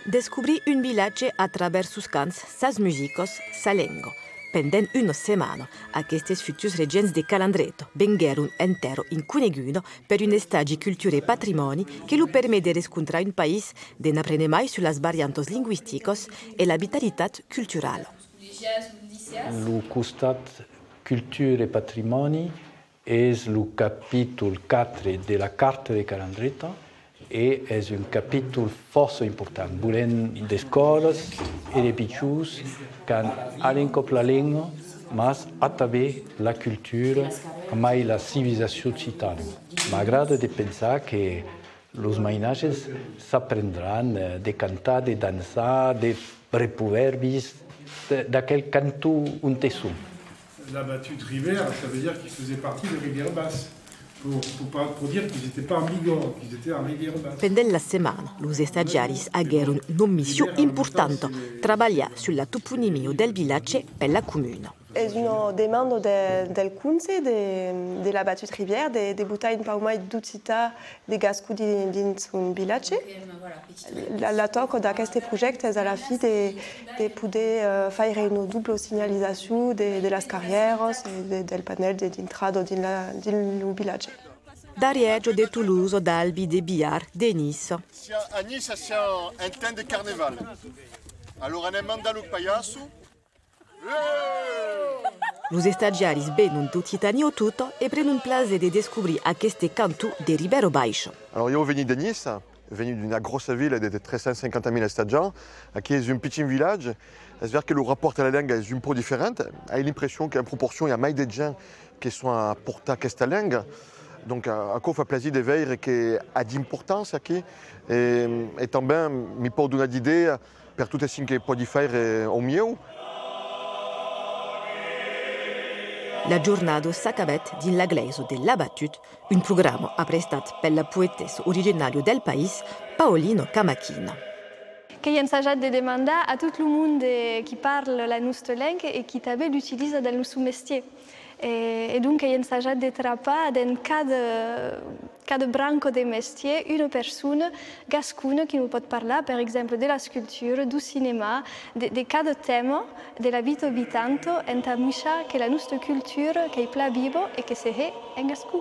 Descobrir un village a travers sus cants, sas musicos, sa lengo. Pendent una setmana, aquestes futures regions de Calandreto vengueron entero in Cuneguno per un stage cultura e patrimoni che lu permette de riscontrare un país de n'apprendre mai sulas variantes linguisticos e la vitalitat culturale. Lo costat cultura e patrimoni es lo capítol 4 de la Carta de Calandreto e es un capítol força important. Volem des cores e de pitjus can alen cop la lengua, mas a també la cultura, mai la civilizació occitana. M'agrada de pensar que los mainages s'aprendran de cantar, de dansar, de reproverbis, d'aquel canto on te som. La battue de Rivert, ça veut dire qu'ils faisaient partie de Rivière Basse. Pour dire qu'ils n'étaient pas en Bigorre, qu'ils étaient en Rivière Basse. Pendant la setmana, los stagiaris agueron una mission importante, trabalhar sulla toponimia del village per la comune. És una demanda del Cunse, de la battue de Rivière, de votar un pau mai d'Occità de Gascú dins un village. La toca d'aquest projecte és a la fi de poder fer una doble senyalització de les carrieres i del panel d'entrada dins el village. D'Ariège, de Toulouse, d'Albi, de Billard, de Nice. A Nice, c'est un temps de carnaval. Alors, on a mandalo payaso. Los stagiaris venon d'Occitania tutto e prendono plaisir de découvrir aquest canto de Ribeiro Baixo. Alors, io venu de Nice, venu d'une grosse ville de 350 000 stagiaires, qui est un petit village. C'est-à-dire que le rapport à la langue est un peu différent. J'ai l'impression qu'en proportion, il y a plus de gens qui sont à porter cette langue. Donc, à quoi fait plaisir de voir qu'il y a d'importance ici. Et também me peut donner des idées pour tout ce que peut faire au mieux. La giornata s'acabet din l'Agleso della Battute, un programma apprestat per la poetessa originaria del país, Paolino Camachina. Que hi ha ensajat de demandar a tot el món qui parla la nostra langue i qui també l'utilitza del nostre métier. Et donc, il y a ensajat de trapar dans cada branco de métier une personne gascune qui nous peut parler, par exemple, de la sculpture, du cinéma, de cada thème de la vita abitante, en tamisha que la nostra culture, qui est pla vivo et que se fait en gascú.